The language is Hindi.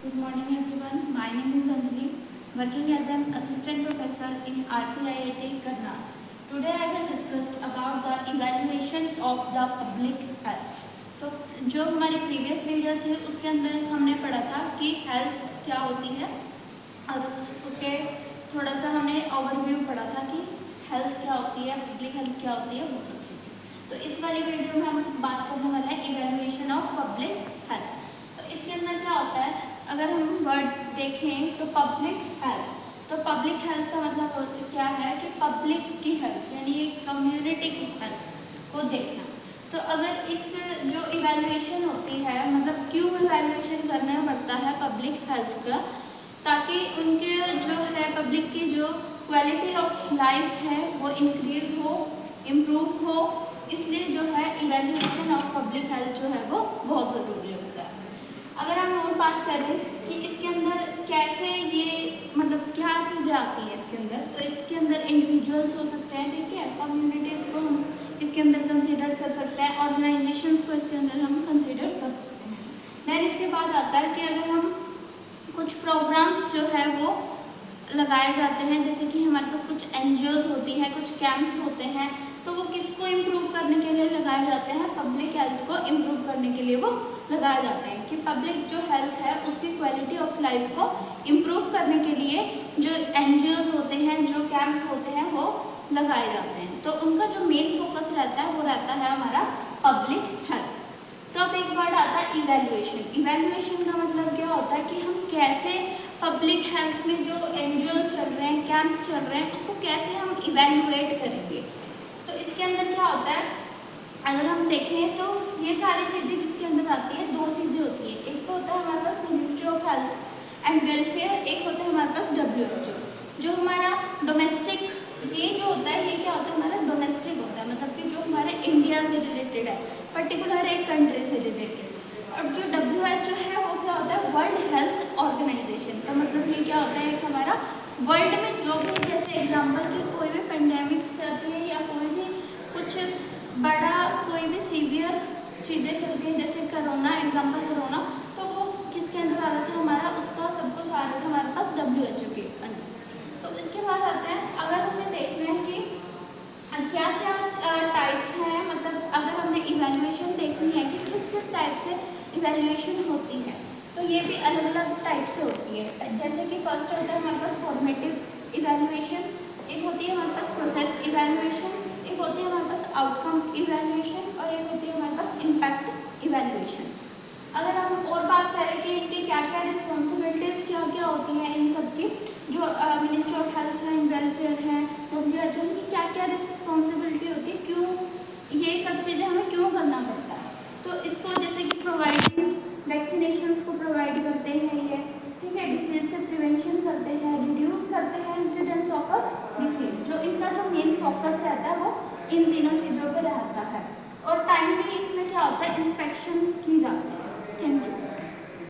Good morning everyone. My name is Anjali, working as an assistant professor in RPIIT Karnal. Today I will discuss about the evaluation of the public health. तो जो हमारी प्रीवियस वीडियो थी उसके अंदर हमने पढ़ा था कि हेल्थ क्या होती है और उसके थोड़ा सा हमने ओवरव्यू पढ़ा था कि हेल्थ क्या होती है, पब्लिक हेल्थ क्या होती है, वो सब चीज़ें। तो इस वाली वीडियो में हम बात करने वाले हैं इवैल्यूएशन ऑफ पब्लिक हेल्थ। तो इसके अंदर क्या होता है, अगर हम वर्ड देखें तो पब्लिक हेल्थ, तो पब्लिक हेल्थ का मतलब क्या है कि पब्लिक की हेल्थ यानी कम्युनिटी की हेल्थ को देखना। तो अगर इस जो इवैल्यूएशन होती है, मतलब क्यों इवैल्यूएशन करना पड़ता है पब्लिक हेल्थ का, ताकि उनके जो है पब्लिक की जो क्वालिटी ऑफ लाइफ है वो इंक्रीज हो, इम्प्रूव हो, इसलिए जो है इवैल्यूएशन ऑफ पब्लिक हेल्थ जो है वो बहुत ज़रूरी होता है। अगर हम और बात करें कि इसके अंदर कैसे ये मतलब क्या चीज़ें आती हैं इसके अंदर, तो इसके अंदर इंडिविजुअल्स हो सकते हैं, ठीक है, कम्युनिटीज़ को हम इसके अंदर कंसीडर कर सकते हैं, ऑर्गेनाइजेशंस को इसके अंदर हम कंसीडर कर सकते हैं। देन इसके बाद आता है कि अगर हम कुछ प्रोग्राम्स जो है वो लगाए जाते हैं, जैसे कि हमारे पास कुछ एनजीओज होती हैं, कुछ कैंप्स होते हैं, तो वो किसको इम्प्रूव करने के लिए लगाए जाते हैं, पब्लिक हेल्थ को इम्प्रूव करने के लिए वो लगाए जाते हैं कि पब्लिक जो हेल्थ है उसकी क्वालिटी ऑफ लाइफ को इम्प्रूव करने के लिए जो एनजीओज होते हैं, जो कैंप होते हैं वो लगाए जाते हैं। तो उनका जो मेन फोकस रहता है वो रहता है हमारा पब्लिक हेल्थ। तो अब एक वर्ड आता है इवैल्यूएशन। इवैल्यूएशन का मतलब क्या होता है कि हम कैसे पब्लिक हेल्थ में जो एनजीओ चल रहे हैं, कैंप चल रहे हैं, उसको कैसे हम इवैल्यूएट करेंगे। तो इसके अंदर क्या होता है, अगर हम देखें तो ये सारी चीज़ें जिसके अंदर आती है, दो चीज़ें होती है। एक तो होता है हमारे पास ministry of health and welfare, एक होता है हमारे पास WHO। जो हमारा डोमेस्टिक ये जो होता है, ये क्या होता है, हमारा डोमेस्टिक होता है, मतलब कि जो हमारे इंडिया से रिलेटेड है, पर्टिकुलर एक कंट्री से रिलेटेड। और जो WHO है वो क्या होता है, वर्ल्ड हेल्थ ऑर्गेनाइजेशन का मतलब ये क्या होता है, एक हमारा वर्ल्ड में जो भी, जैसे एग्जाम्पल की कोई भी पेंडेमिक चलती है या कोई भी कुछ बड़ा कोई भी सीवियर चीज़ें चलती हैं, जैसे कोरोना, एग्जाम्पल कोरोना, तो वो किसके अंदर आ रहा था, हमारा उसका सब कुछ आ रहा था हमारे पास WHO के अंदर। तो इसके बाद आते हैं, अगर हमें देखना है कि क्या क्या टाइप्स हैं, मतलब अगर हमने इवैल्यूएशन देखनी है कि किस किस टाइप से इवैल्यूएशन होती है, तो ये भी अलग अलग टाइप से होती है। जैसे कि फर्स्ट होता है हमारे पास फॉर्मेटिव इवैल्यूएशन, एक होती है हमारे पास प्रोसेस इवैल्यूएशन, एक होती है हमारे पास आउटकम इवैल्यूएशन और एक होती है हमारे पास इम्पैक्ट इवैल्यूएशन। अगर हम और बात करें कि इनकी क्या क्या रिस्पॉन्सिबिलिटीज़ क्या क्या होती हैं, इन सब की जो ministry of health and welfare है, WHO की क्या क्या रिस्पॉन्सिबिलिटी होती है, क्यों ये सब चीज़ें हमें क्यों करना पड़ता है। तो इसको जैसे कि प्रोवाइडिंग वैक्सीनेशंस को प्रोवाइड करते हैं ये, ठीक है, डिसीज से प्रिवेंशन करते हैं, रिड्यूस करते हैं इंसिडेंस ऑफ अ डिसीज। जो इनका जो मेन फोकस रहता है वो इन तीनों चीज़ों पर रहता है। और टाइमली इसमें क्या होता है, इंस्पेक्शन की जाती है। Thank you.